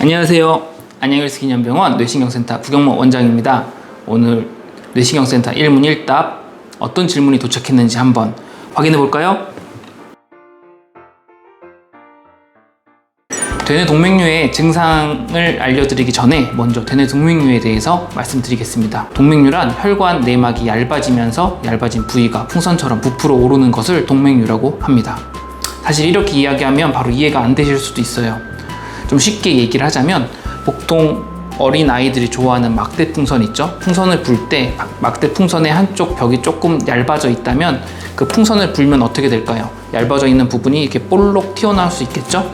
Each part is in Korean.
안녕하세요. 안양헬스 기념병원 뇌신경센터 구경모 원장입니다. 오늘 뇌신경센터 1문 1답 어떤 질문이 도착했는지 한번 확인해 볼까요? 대뇌 동맥류의 증상을 알려드리기 전에 먼저 대뇌 동맥류에 대해서 말씀드리겠습니다. 동맥류란 혈관 내막이 얇아지면서 얇아진 부위가 풍선처럼 부풀어 오르는 것을 동맥류라고 합니다. 사실 이렇게 이야기하면 바로 이해가 안 되실 수도 있어요. 좀 쉽게 얘기를 하자면 보통 어린 아이들이 좋아하는 막대 풍선 있죠? 풍선을 불 때 막대 풍선의 한쪽 벽이 조금 얇아져 있다면 그 풍선을 불면 어떻게 될까요? 얇아져 있는 부분이 이렇게 볼록 튀어나올 수 있겠죠?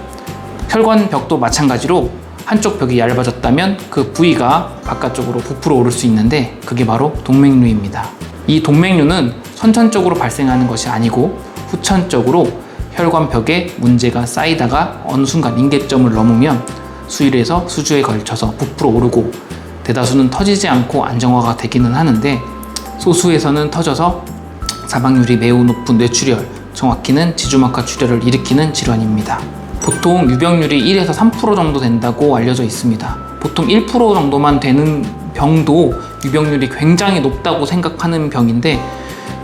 혈관 벽도 마찬가지로 한쪽 벽이 얇아졌다면 그 부위가 바깥쪽으로 부풀어 오를 수 있는데 그게 바로 동맥류입니다. 이 동맥류는 선천적으로 발생하는 것이 아니고 후천적으로 혈관 벽에 문제가 쌓이다가 어느 순간 임계점을 넘으면 수일에서 수주에 걸쳐서 부풀어 오르고 대다수는 터지지 않고 안정화가 되기는 하는데 소수에서는 터져서 사망률이 매우 높은 뇌출혈, 정확히는 지주막하 출혈을 일으키는 질환입니다. 보통 유병률이 1에서 3% 정도 된다고 알려져 있습니다. 보통 1% 정도만 되는 병도 유병률이 굉장히 높다고 생각하는 병인데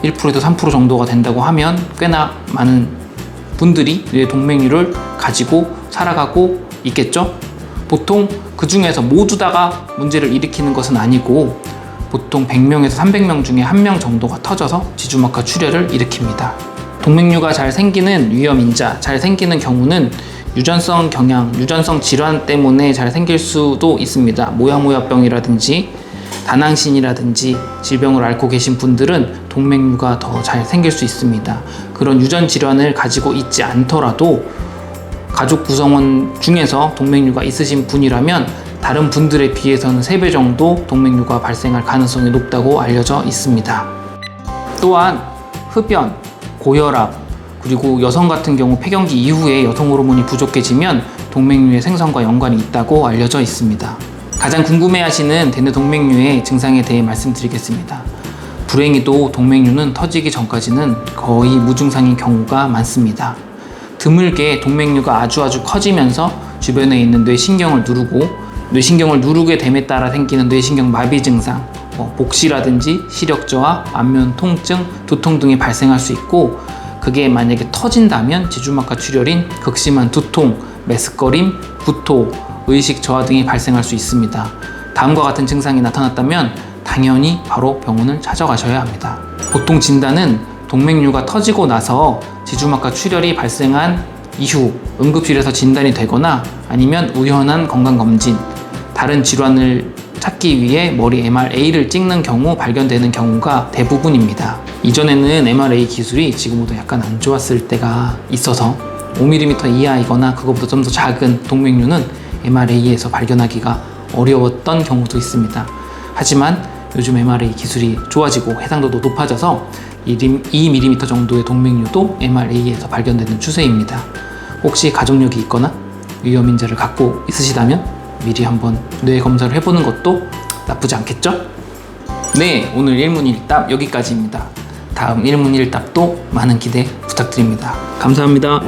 1%에서 3% 정도가 된다고 하면 꽤나 많은 분들이 뇌 동맥류를 가지고 살아가고 있겠죠? 보통 그 중에서 모두 다가 문제를 일으키는 것은 아니고 보통 100명에서 300명 중에 1명 정도가 터져서 지주막하 출혈을 일으킵니다. 동맥류가 잘 생기는 위험인자, 잘 생기는 경우는 유전성 경향, 유전성 질환 때문에 잘 생길 수도 있습니다. 모야모야병이라든지 다낭신이라든지 질병을 앓고 계신 분들은 동맥류가 더 잘 생길 수 있습니다. 그런 유전 질환을 가지고 있지 않더라도 가족 구성원 중에서 동맥류가 있으신 분이라면 다른 분들에 비해서는 3배 정도 동맥류가 발생할 가능성이 높다고 알려져 있습니다. 또한 흡연, 고혈압, 그리고 여성 같은 경우 폐경기 이후에 여성 호르몬이 부족해지면 동맥류의 생성과 연관이 있다고 알려져 있습니다. 가장 궁금해하시는 대뇌 동맥류의 증상에 대해 말씀드리겠습니다. 불행히도 동맥류는 터지기 전까지는 거의 무증상인 경우가 많습니다. 드물게 동맥류가 아주 커지면서 주변에 있는 뇌신경을 누르고 뇌신경을 누르게 됨에 따라 생기는 뇌신경 마비 증상, 복시라든지 시력 저하, 안면 통증, 두통 등이 발생할 수 있고 그게 만약에 터진다면 지주막하 출혈인 극심한 두통, 메스꺼림, 구토, 의식 저하 등이 발생할 수 있습니다. 다음과 같은 증상이 나타났다면 당연히 바로 병원을 찾아가셔야 합니다. 보통 진단은 동맥류가 터지고 나서 지주막하 출혈이 발생한 이후 응급실에서 진단이 되거나 아니면 우연한 건강검진, 다른 질환을 찾기 위해 머리 MRA를 찍는 경우 발견되는 경우가 대부분입니다. 이전에는 MRA 기술이 지금보다 약간 안 좋았을 때가 있어서 5mm 이하이거나 그것보다 좀 더 작은 동맥류는 MRA에서 발견하기가 어려웠던 경우도 있습니다. 하지만 요즘 MRA 기술이 좋아지고 해상도도 높아져서 2mm 정도의 동맥류도 MRA에서 발견되는 추세입니다. 혹시 가족력이 있거나 위험인자를 갖고 있으시다면 미리 한번 뇌 검사를 해보는 것도 나쁘지 않겠죠? 네, 오늘 1문 1답 여기까지입니다. 다음 1문 1답도 많은 기대 부탁드립니다. 감사합니다.